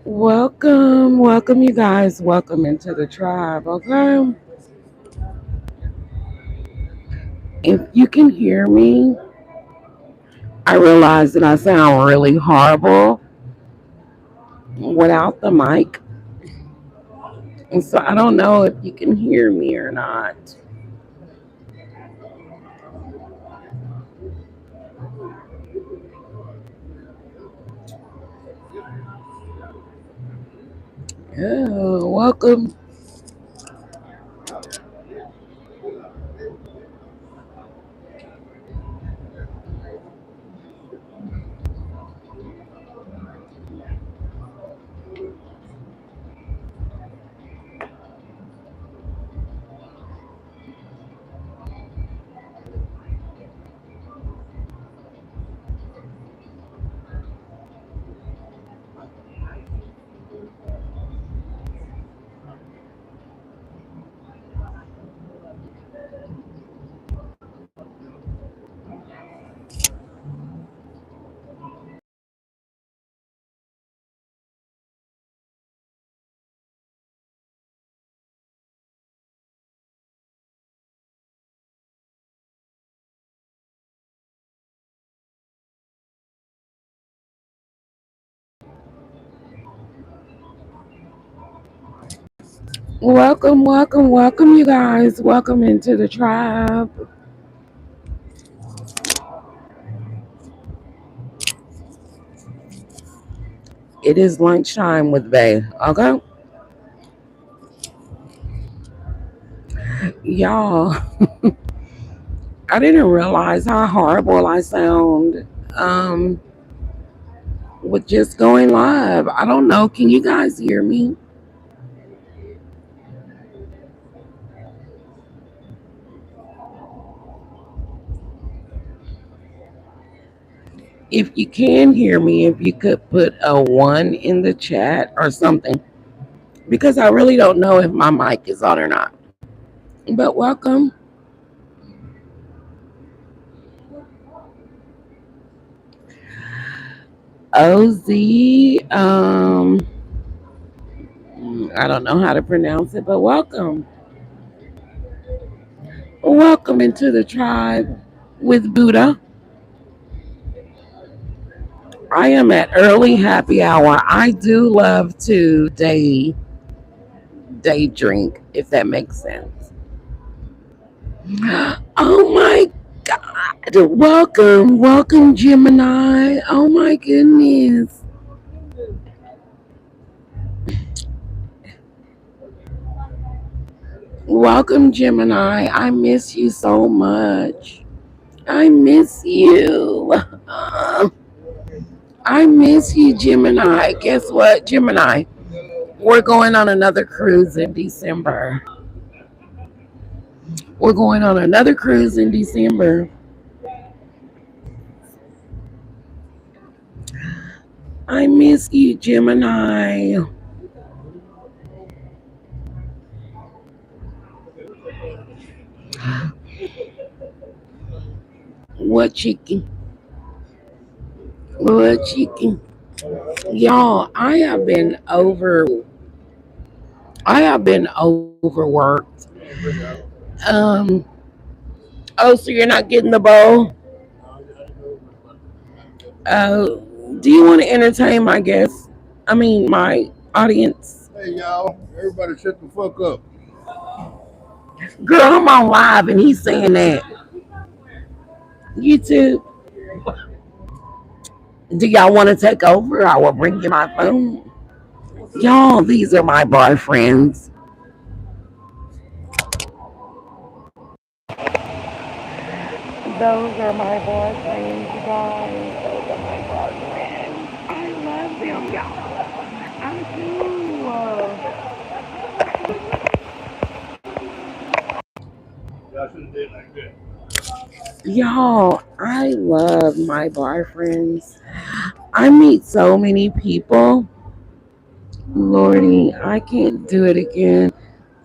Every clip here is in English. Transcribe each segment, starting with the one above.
Welcome, you guys. Welcome into the tribe, okay? If you can hear me, I realize that I sound really horrible without the mic. And so I don't know if you can hear me or not. Oh, welcome. Welcome, you guys. Welcome into the tribe. It is lunchtime with Bay, okay? Y'all, I didn't realize how horrible I sound um, with just going live. I don't know. Can you guys hear me? If you can hear me, if you could put a one in the chat or something, because I really don't know if my mic is on or not. But welcome, OZ. I don't know how to pronounce it, but welcome. Welcome into the tribe with Buddha. I am at early happy hour. I do love to day drink, if that makes sense. Oh my God. Welcome, Gemini. Oh my goodness. Welcome, Gemini. I miss you so much. I miss you. I miss you, Gemini. Guess what, Gemini? We're going on another cruise in December. We're going on another cruise in December. I miss you, Gemini. What chicken? What chicken? Y'all, I have been overworked. Um oh, so you're not getting the bowl? Uh do you want to entertain my guests? I mean my audience. Hey y'all, everybody shut the fuck up. Girl, I'm on live and he's saying that. YouTube, do y'all want to take over? I will bring you my phone. Y'all, these are my boyfriends. Those are my boyfriends, you guys. Those are my boyfriends. I love them, y'all. I do. Y'all, I love my bar friends. I meet so many people. Lordy, I can't do it again.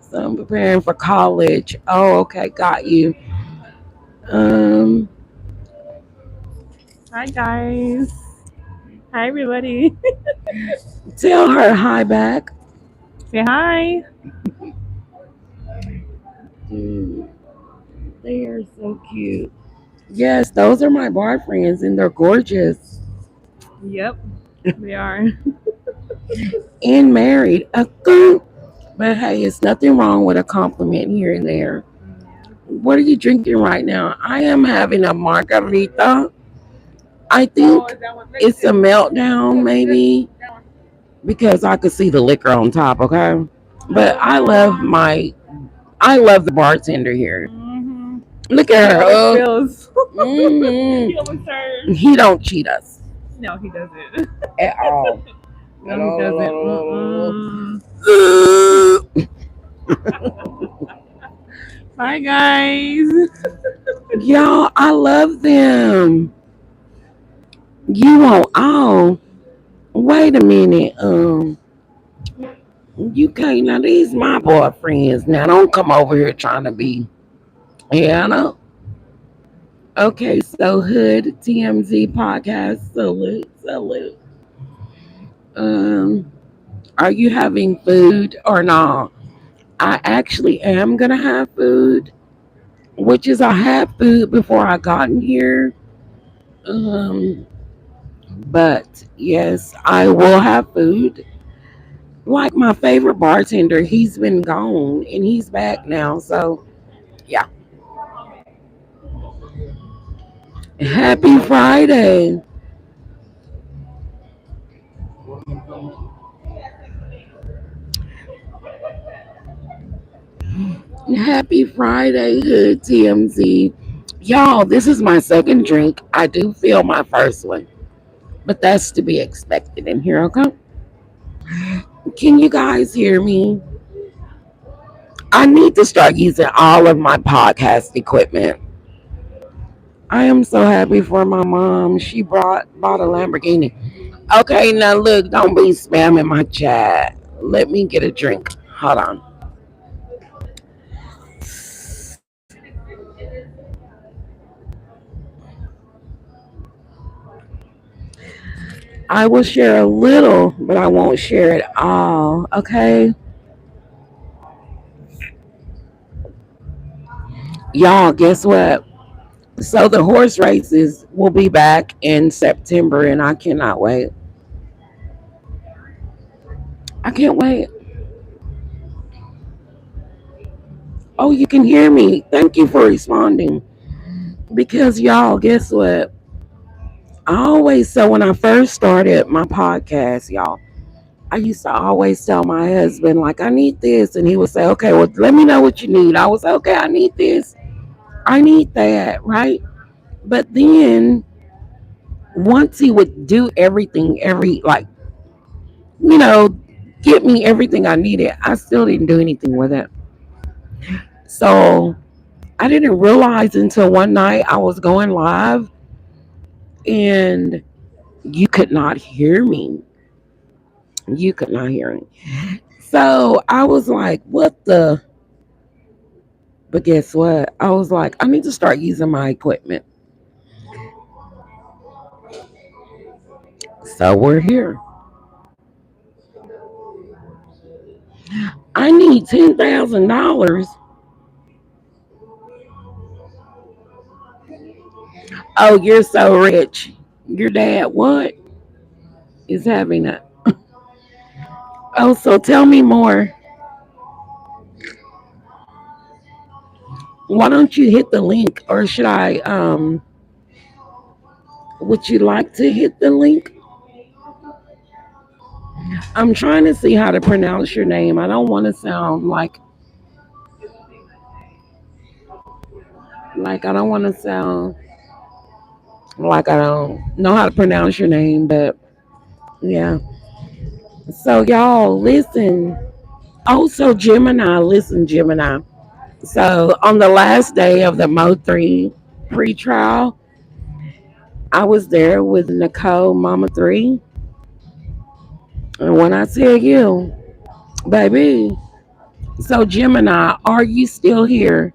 So I'm preparing for college. Oh, okay, got you. Um, Hi guys. Hi everybody. tell her hi back. Say hi. Mm, they are so cute. Yes, those are my bar friends, and they're gorgeous Yep, we are. and married. But hey, it's nothing wrong with a compliment here and there. Yeah. What are you drinking right now? I am having a margarita. I Oh, think is that one? it's a meltdown, maybe, because I could see the liquor on top. Okay, but I love the bartender here. Mm-hmm. Look He at her. always spills. He always Mm-hmm. serves. He don't cheat us No, he doesn't. at all. At No, he all, at doesn't. all, Mm-mm. at all. Bye guys. Y'all, I love them. You won't. Oh, wait a minute. You can't. Now these my boyfriends. Now don't come over here trying to be. Yeah, I know. Okay, so Hood TMZ podcast. Salute, salute. Um, are you having food or not? I actually am gonna have food, which is I had food before I got in here. Um, but yes, I will have food. Like my favorite bartender, he's been gone and he's back now. So yeah, happy Friday. Happy Friday, Hood TMZ. Y'all, this is my second drink. I do feel my first one, but that's to be expected in here, okay? Can you guys hear me? I need to start using all of my podcast equipment. I am so happy for my mom. She bought a Lamborghini. Okay, now look, don't be spamming my chat. Let me get a drink. Hold on. I will share a little, but I won't share it all. Okay? Y'all, guess what? So the horse races will be back in September, and I cannot wait. I can't wait. Oh, you can hear me. Thank you for responding. Because y'all, guess what? So when I first started my podcast, y'all, I used to always tell my husband, like, I need this. And he would say, okay, well, let me know what you need. I was, okay, I need this. I need that, right? But then once he would do everything, like, you know, get me everything I needed, I still didn't do anything with it. So I didn't realize until one night I was going live and you could not hear me. You could not hear me. So I was like, what the? But guess what? I was like, I need to start using my equipment. So we're here. I need $10,000. Oh, you're so rich. Your dad, what is having a? Oh, so tell me more. Why don't you hit the link, or should I? Would you like to hit the link? I'm trying to see how to pronounce your name. I don't want to sound like I don't want to sound like I don't know how to pronounce your name, but yeah. So y'all listen. Oh, so Gemini, listen, Gemini. So on the last day of the Mo3 pre-trial, I was there with Nicole, Mama 3. And when I tell you, baby, so Gemini, are you still here?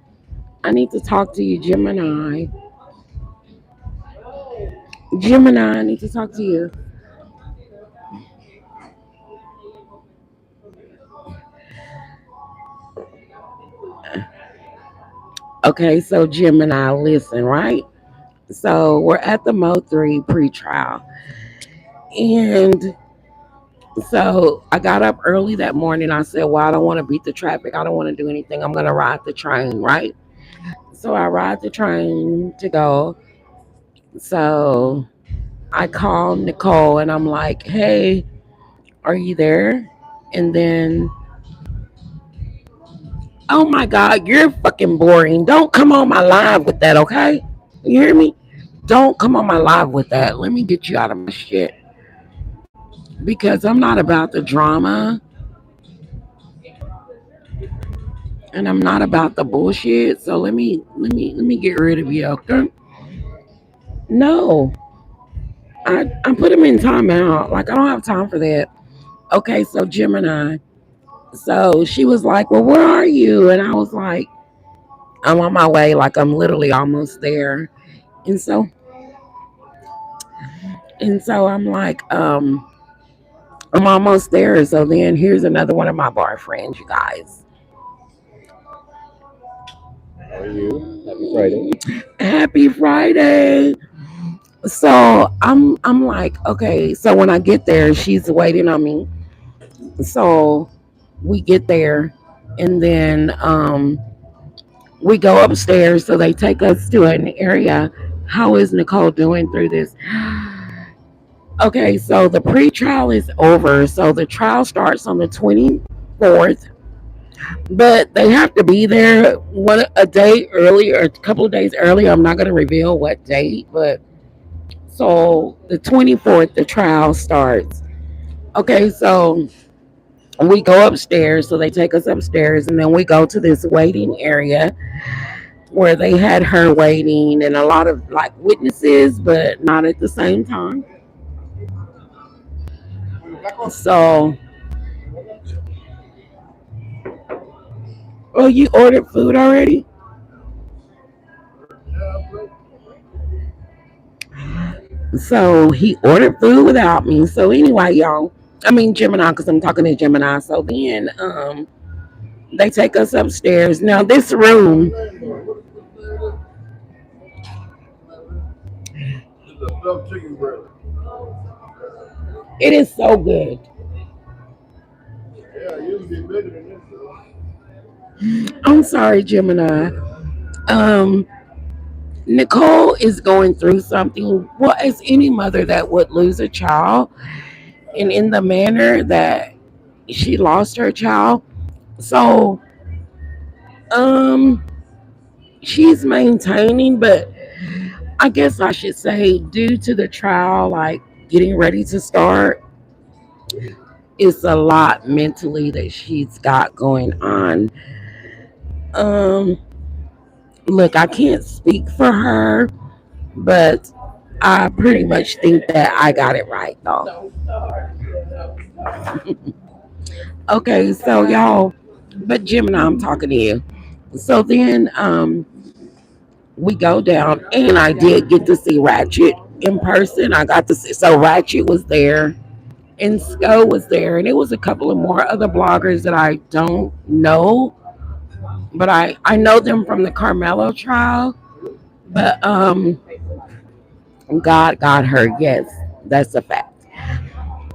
I need to talk to you, Gemini. Gemini, I need to talk to you. Okay, so Gemini, listen, right? So we're at the Mo3 pre-trial. And so I got up early that morning. I said, well, I don't want to beat the traffic. I don't want to do anything. I'm going to ride the train, right? So I ride the train to go. So I call Nicole and I'm like, hey, are you there? And then, oh my God, you're fucking boring. Don't come on my live with that, okay? You hear me? Don't come on my live with that. Let me get you out of my shit. Because I'm not about the drama and I'm not about the bullshit. So let me get rid of you, okay? No. I put him in timeout. Like I don't have time for that. Okay, so Gemini. So she was like, well, where are you? And I was like, I'm on my way, like I'm literally almost there. And so I'm like, I'm almost there. So then here's another one of my bar friends, you guys. How are you? Happy Friday. Happy Friday. So I'm like, okay, so when I get there, she's waiting on me. So we get there and then we go upstairs. So they take us to an area. How is Nicole doing through this? Okay, so the pre-trial is over. So the trial starts on the 24th, but they have to be there a day early or a couple of days early. I'm not going to reveal what date, but so the 24th, the trial starts. Okay, so we go upstairs. So they take us upstairs, and then we go to this waiting area where they had her waiting and a lot of like witnesses, but not at the same time. So, oh, you ordered food already? So he ordered food without me. So anyway, y'all, I mean Gemini, because I'm talking to Gemini. So then, they take us upstairs. Now this room, This is a stuffed chicken breast. it is so good. Yeah, you can get bigger than this. Though. I'm sorry, Gemini. Um, Nicole is going through something. Well, as any mother that would lose a child, and in the manner that she lost her child. So, um, she's maintaining, but I guess I should say, due to the trial, like getting ready to start, it's a lot mentally that she's got going on. Um, look, I can't speak for her, but I pretty much think that I got it right though. Okay, so y'all, but Gemini, I'm talking to you. So then we go down and I did get to see Ratchet in person. I got to see so Ratchet was there and Sco was there and it was a couple of more other bloggers that I don't know, but I know them from the Carmelo trial. But God got her, yes, that's a fact.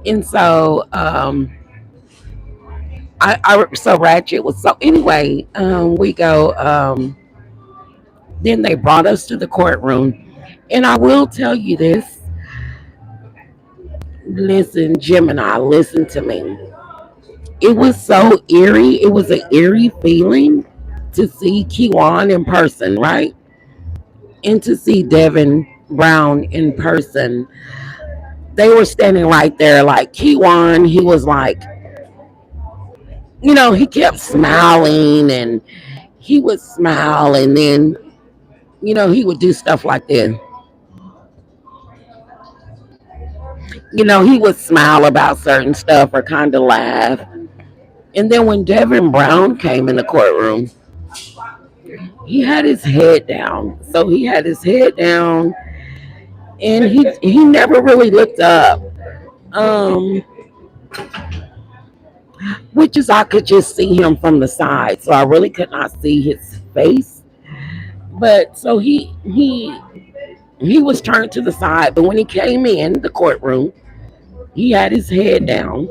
And so I so Ratchet was so anyway, we go then they brought us to the courtroom. And I will tell you this. Listen, Gemini, listen to me. It was so eerie. It was an eerie feeling to see Kiwan in person, right? And to see Devin Brown in person. They were standing right there, like Kiwan. He was like, he kept smiling and he would smile, and then he would do stuff like this. He would smile about certain stuff or kind of laugh. And then when Devin Brown came in the courtroom, he had his head down. So he had his head down, and he never really looked up. Um, which is I could just see him from the side, so I really could not see his face. But so he was turned to the side. But when he came in the courtroom, he had his head down,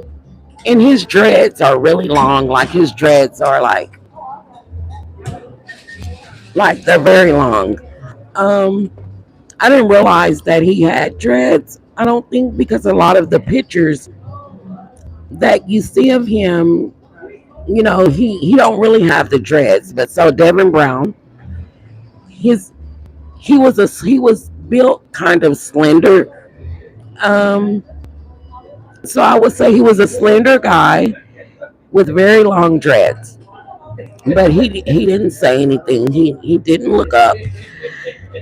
and his dreads are really long. Like his dreads are like they're very long. Um, I didn't realize that he had dreads. I don't think because a lot of the pictures that you see of him, he don't really have the dreads. But so Devin Brown, his he was built kind of slender. Um, so I would say he was a slender guy with very long dreads. But he didn't say anything. He didn't look up.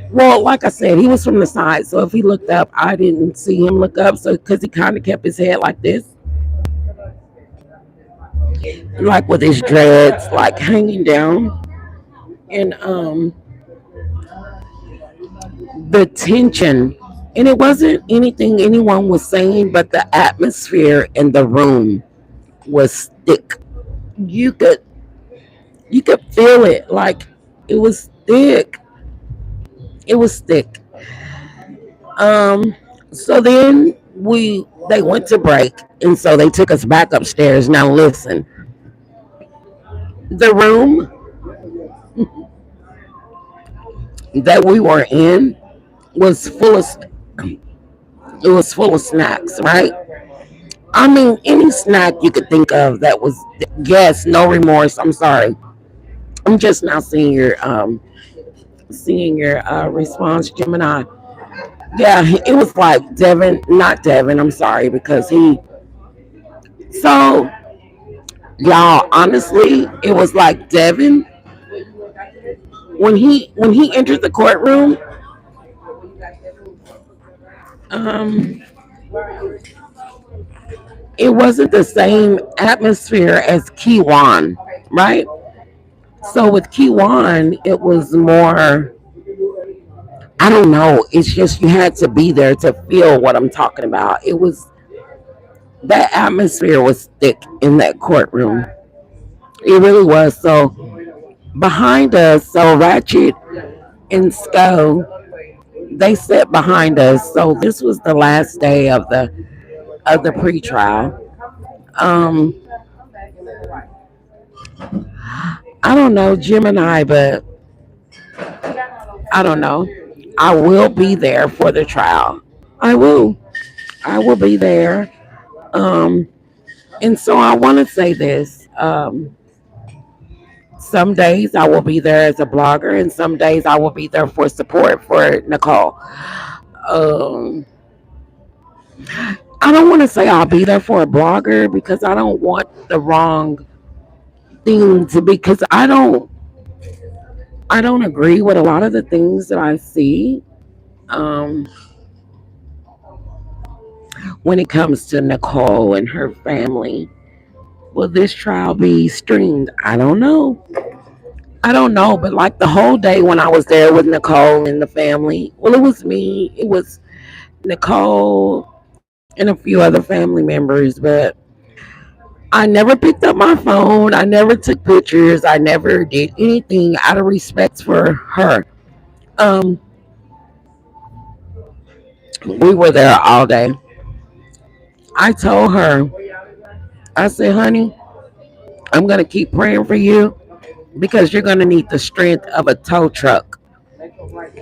Well, like I said, he was from the side, so if he looked up, I didn't see him look up. So because he kind of kept his head like this, like with his dreads like hanging down, and the tension, and it wasn't anything anyone was saying, but the atmosphere in the room was thick. You could you could feel it, like it was thick. It was thick. Um, so then they went to break, and so they took us back upstairs. Now listen, the room that we were in was full of it was full of snacks, right? I mean, any snack you could think of that was, yes, no remorse. I'm sorry. I'm just now seeing your response, Gemini. Yeah, it was like Devin, not Devin. I'm sorry because he. So y'all, honestly, it was like Devin when he entered the courtroom. Um, it wasn't the same atmosphere as Kiwan, right? So with Kiwan, it was more. I don't know. It's just you had to be there to feel what I'm talking about. It was that atmosphere was thick in that courtroom. It really was. So behind us, so Ratchet and Sco, they sat behind us. So this was the last day of the pretrial. Um, I don't know Gemini, but I don't know. I will be there for the trial. I will. I will be there. Um, and so I want to say this. Some days I will be there as a blogger, and some days I will be there for support for Nicole. Um, I don't want to say I'll be there for a blogger because I don't want the wrong thing to be because I don't agree with a lot of the things that I see um, when it comes to Nicole and her family. Will this trial be streamed? I don't know. I don't know, but like the whole day when I was there with Nicole and the family, well, it was me, it was Nicole and a few other family members, but I never picked up my phone. I never took pictures. I never did anything out of respect for her. Um, we were there all day. I told her, I said, honey, I'm going to keep praying for you because you're going to need the strength of a tow truck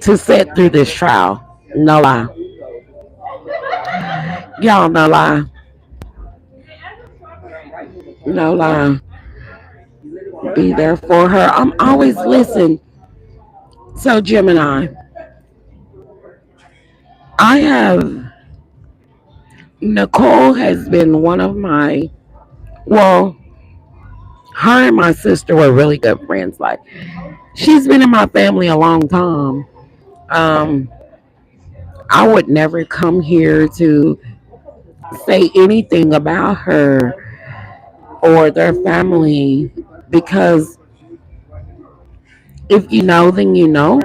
to sit through this trial. No lie. Y'all, no lie. No lie. Be there for her. I'm always listen. So Gemini, I have Nicole has been one of my well, her and my sister were really good friends. Like, she's been in my family a long time. Um, I would never come here to say anything about her or their family because if you know, then you know.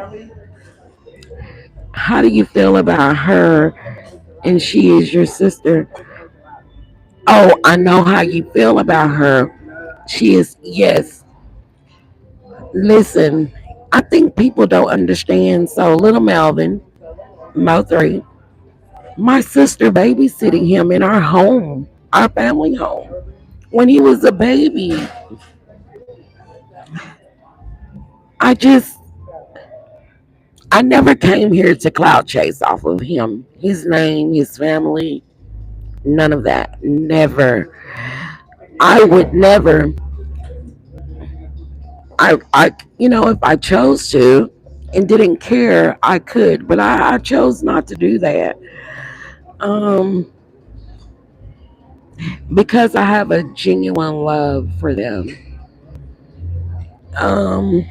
How do you feel about her and she is your sister? Oh, I know how you feel about her. She is, yes. Listen, I think people don't understand. So, little Melvin, Mo 3, my sister babysitting him in our home, our family home, when he was a baby. I just, I never came here to cloud chase off of him, his name, his family, none of that. Never. I would never. If I chose to and didn't care, I could, but I chose not to do that. Um, because I have a genuine love for them. Um,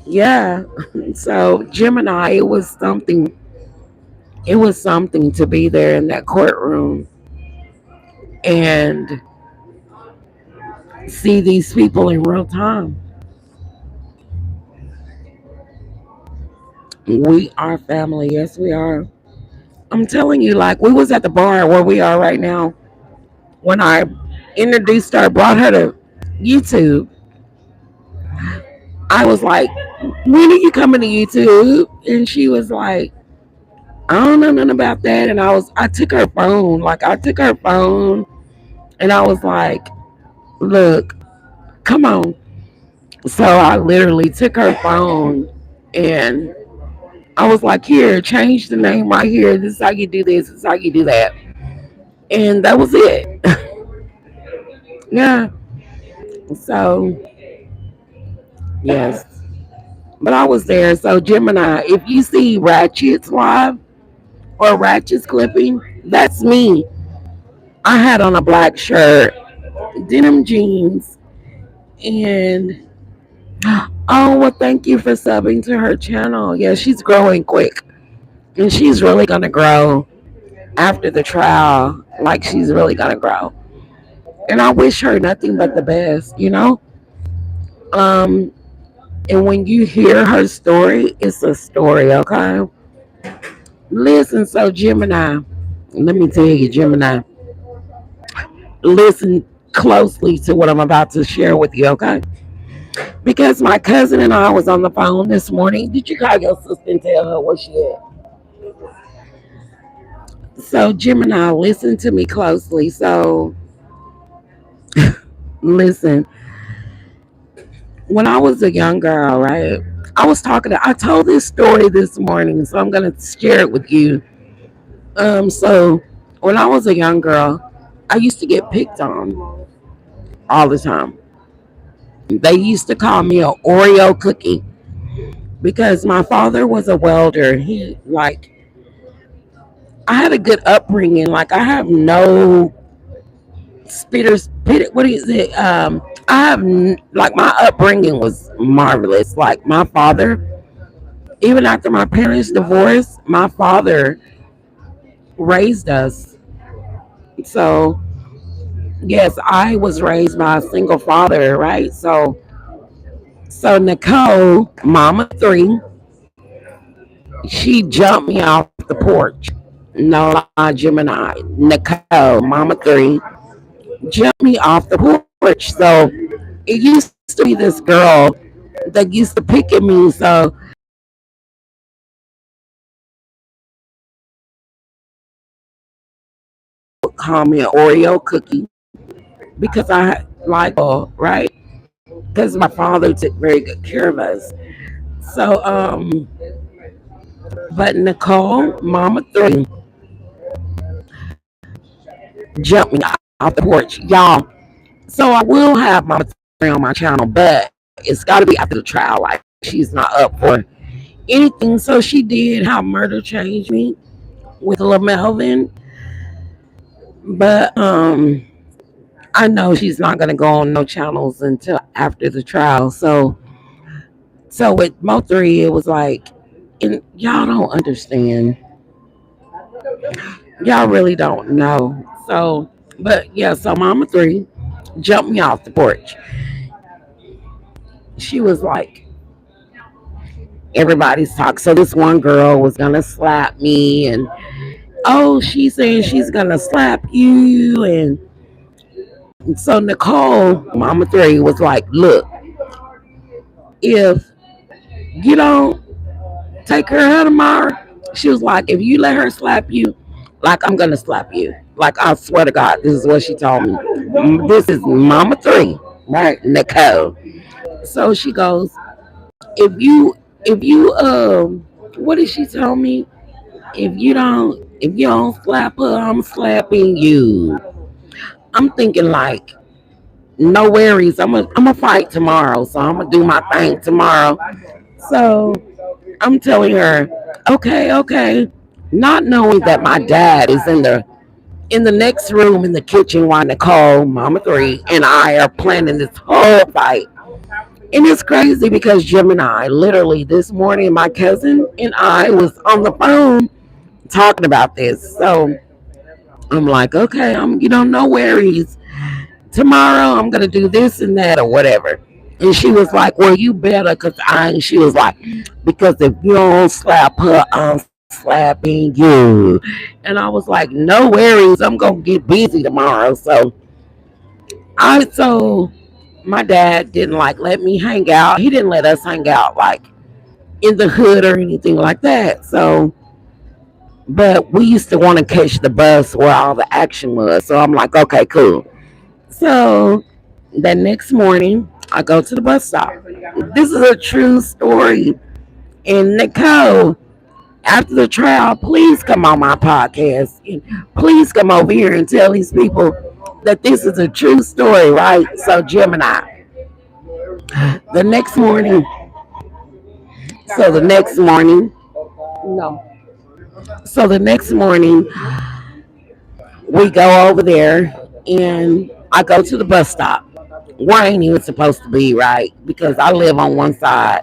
yeah. So Gemini, it was something to be there in that courtroom and see these people in real time. We are family. Yes, we are. I'm telling you, like we was at the bar where we are right now when I introduced her, brought her to YouTube. I was like, "When are you coming to YouTube?" And she was like, "I don't know nothing about that." And I took her phone, and I was like, "Look, come on." So I literally took her phone and I was like, "Here, change the name right here. This is how you do this. This is how you do that." And that was it. Yeah. So yes, but I was there. So Gemini, if you see Ratchets live or Ratchets clipping, that's me. I had on a black shirt, denim jeans, and oh well, thank you for subbing to her channel. Yeah, she's growing quick, and she's really gonna grow after the trial. Like she's really gonna grow, and I wish her nothing but the best. Um, and when you hear her story, it's a story, okay? Listen, so Gemini, let me tell you, Gemini, listen closely to what I'm about to share with you, okay? Because my cousin and I was on the phone this morning. Did you call your sister and tell her where she at? So Gemini, listen to me closely. So listen, when I was a young girl, right? I told this story this morning, so I'm gonna share it with you. So when I was a young girl, I used to get picked on all the time. They used to call me a Oreo cookie because my father was a welder. I had a good upbringing. Like I have no what is it? Like my upbringing was marvelous. Like my father, even after my parents divorced, my father raised us. So yes, I was raised by a single father, right? So Nicole, Mama 3, she jumped me off the porch. No lie, Gemini. Nicole, Mama 3, jumped me off the porch. So it used to be this girl that used to pick at me. So call me an Oreo cookie because I like right because my father took very good care of us. So but Nicole, Mama 3, jumped me off the porch, y'all. So I will have Mama 3 on my channel, but it's got to be after the trial. Like she's not up for anything. So she did how murder changed me with Melvin, but I know she's not gonna go on no channels until after the trial. So with Mo3, it was like, and y'all don't understand. Y'all really don't know. So, but yeah, so Mama 3 jumped me off the porch. She was like, everybody's talking. So this one girl was gonna slap me, and oh, she's saying she's gonna slap you, and so Nicole, Mama 3, was like, look, if you don't take her out tomorrow, she was like, if you let her slap you, like I'm gonna slap you. Like I swear to God, this is what she told me. This is Mama 3, right? Nicole. So she goes, if you what did she tell me? If you don't slap her, I'm slapping you. I'm thinking like, no worries. I'm gonna fight tomorrow, so I'm gonna do my thing tomorrow. So I'm telling her, okay, okay, not knowing that my dad is in the next room in the kitchen while Nicole, Mama 3, and I are planning this whole fight. And it's crazy because Gemini, literally this morning, my cousin and I was on the phone talking about this. So I'm like, okay, no worries. Tomorrow I'm gonna do this and that or whatever. And she was like, well, you better, she was like, because if you don't slap her, I'm slapping you. And I was like, no worries, I'm gonna get busy tomorrow. So my dad didn't like let me hang out. He didn't let us hang out like in the hood or anything like that. So, but we used to want to catch the bus where all the action was. So I'm like, okay, cool. So the next morning, I go to the bus stop. This is a true story. And Nicole, after the trial, please come on my podcast. And please come over here and tell these people that this is a true story, right? So Gemini, the next morning, so the next morning, no. So the next morning, we go over there and I go to the bus stop where I ain't even supposed to be, right? Because I live on one side.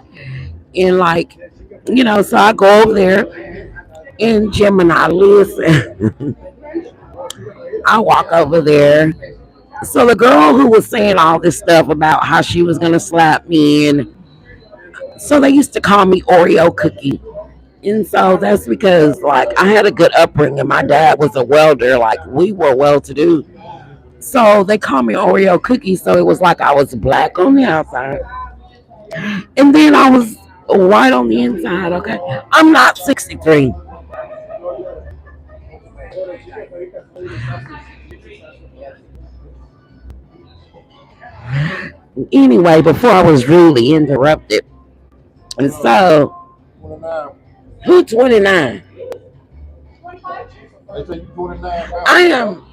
And like, so I go over there and Gemini, listen, I walk over there. So the girl who was saying all this stuff about how she was gonna slap me, and so they used to call me Oreo Cookie. And so that's because like I had a good upbringing. My dad was a welder, like we were well to do. So they called me Oreo Cookie. So it was like I was black on the outside. And then I was white on the inside, okay? I'm not 63. Anyway, before I was rudely interrupted. And so, 29. who 29? They say you 29 now. I am.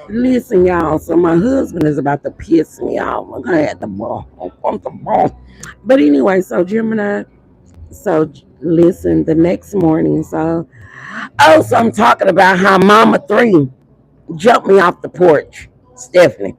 Listen, y'all. So my husband is about to piss me off. I had the ball. I want the ball. But anyway, so Gemini. So listen, the next morning. So I'm talking about how Mama 3 jumped me off the porch. Stephanie.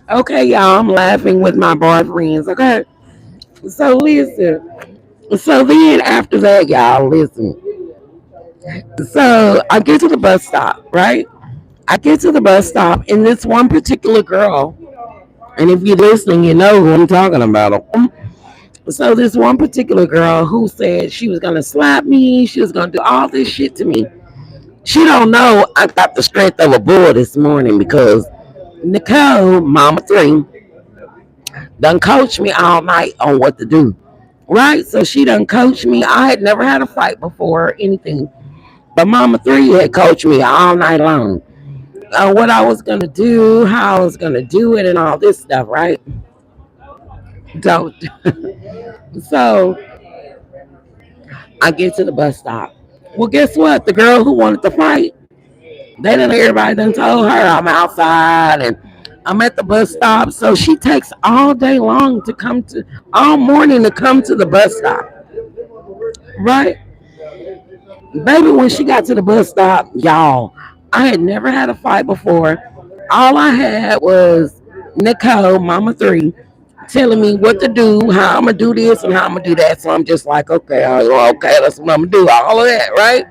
Okay, y'all. I'm laughing with my boyfriends. Okay. So listen. So then after that, y'all listen. So I get to the bus stop, right? I get to the bus stop, and this one particular girl, and if you're listening, you know who I'm talking about. So this one particular girl who said she was gonna slap me, she was gonna do all this shit to me. She don't know I got the strength of a bull this morning because Nicole, Mama 3, done coached me all night on what to do. Right? So she done coached me. I had never had a fight before or anything. But Mama Three had coached me all night long. What I was gonna do, how I was gonna do it, and all this stuff, right? So, so I get to the bus stop. Well, guess what? The girl who wanted to fight, they done everybody done told her I'm outside and I'm at the bus stop. So she takes all day long to come to all morning to come to the bus stop. Right? Baby, when she got to the bus stop, y'all, I had never had a fight before. All I had was Nicole, Mama Three, telling me what to do, how I'm gonna do this and how I'm gonna do that. So I'm just like, okay, okay, that's what I'm gonna do. All of that, right?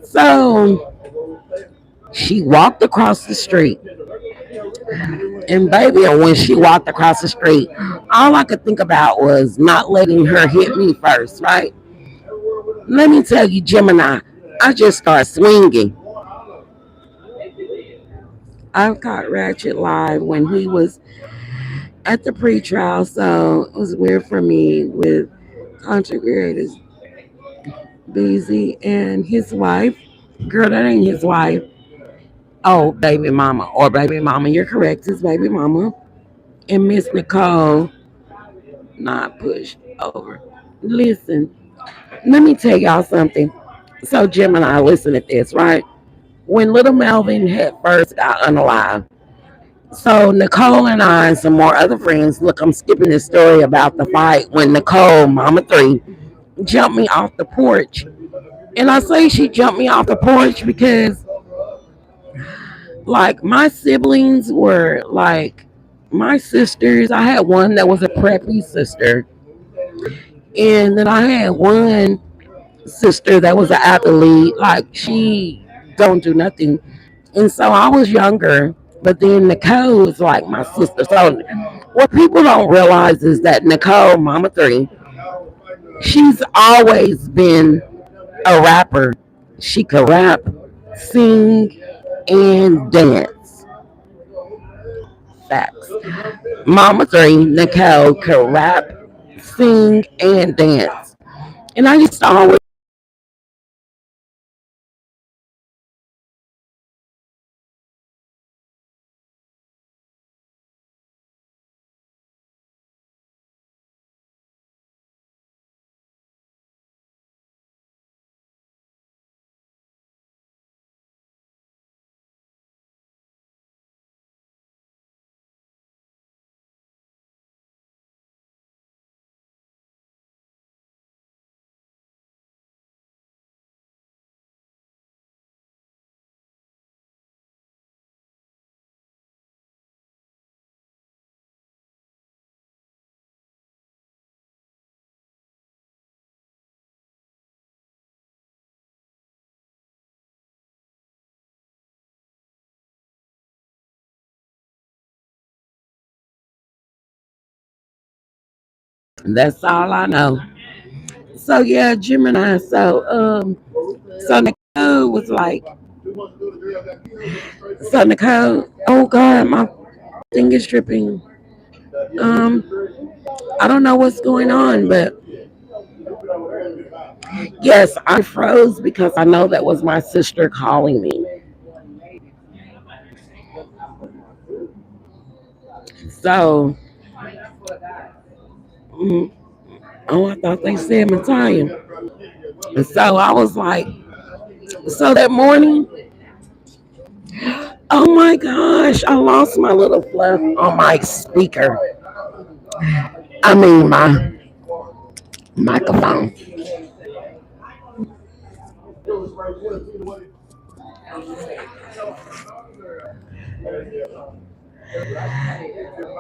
So she walked across the street, and baby, and when she walked across the street, all I could think about was not letting her hit me first, right? Let me tell you, Gemini, I just start swinging. I caught Ratchet live when he was at the pre-trial, so it was weird for me with content creators Beezy and his wife. Girl, that ain't his wife. Oh, baby mama or baby mama. You're correct. His baby mama and Miss Nicole not pushed over. Listen, let me tell y'all something. So Jim and I listen at this, right? When little Melvin had first got unalive. So Nicole and I and some more other friends, look, I'm skipping this story about the fight when Nicole, Mama Three, jumped me off the porch. And I say she jumped me off the porch because like my siblings were like my sisters. I had one that was a preppy sister, and then I had one sister that was an athlete. Like she don't do nothing, and so I was younger. But then Nicole was like my sister. So what people don't realize is that Nicole, Mama Three, she's always been a rapper. She could rap, sing, and dance. Facts. Mama Three, Nicole, could rap, sing, and dance. And I used to always that's all I know. So yeah, Gemini. So Nicole was like, so Nicole, oh God, my thing is tripping. Um, I don't know what's going on, but yes, I froze because I know that was my sister calling me. So, mm, oh, I thought they said Italian. And so I was like, so that morning, oh my gosh, I lost my little fluff on my speaker. I mean, my microphone.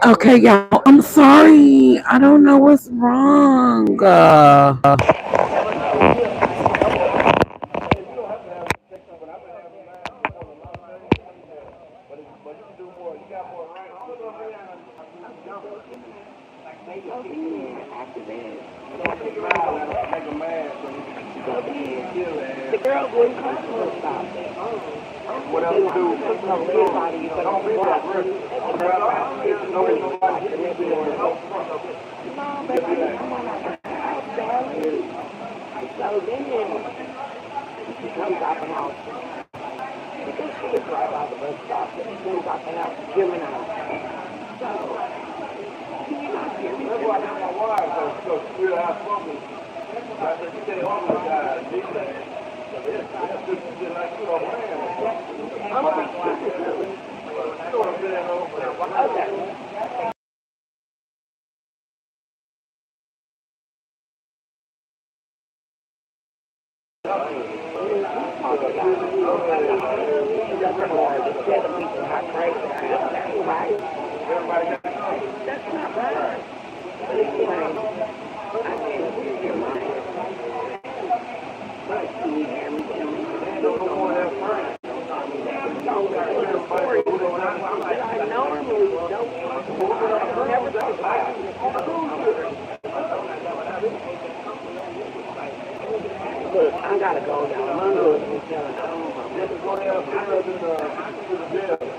Okay, y'all, I'm sorry. I don't know what's wrong. So then, after that, Make a man so he so then, can kill the it. girl wouldn't come to us about that. What else to do? Everybody for the block. No, No, baby, I'm on our house, darling. So then, she comes out the house. Because she was right by the bus stop. She comes out the house, Gemini. So, can you not hear me? that's why I got my wife, because she really outspoken. I said, you can't hold this guy. This is like, man. I'm going to be stupid. You know what I'm saying, though? Okay. Everybody got That's not right. But anyway, I can't hear your mic. But can you hear me? no more than friends. Story that I normally don't talk about. I never talk about. Look, I gotta go, y'all. My husband's telling me. Just go down to the jail.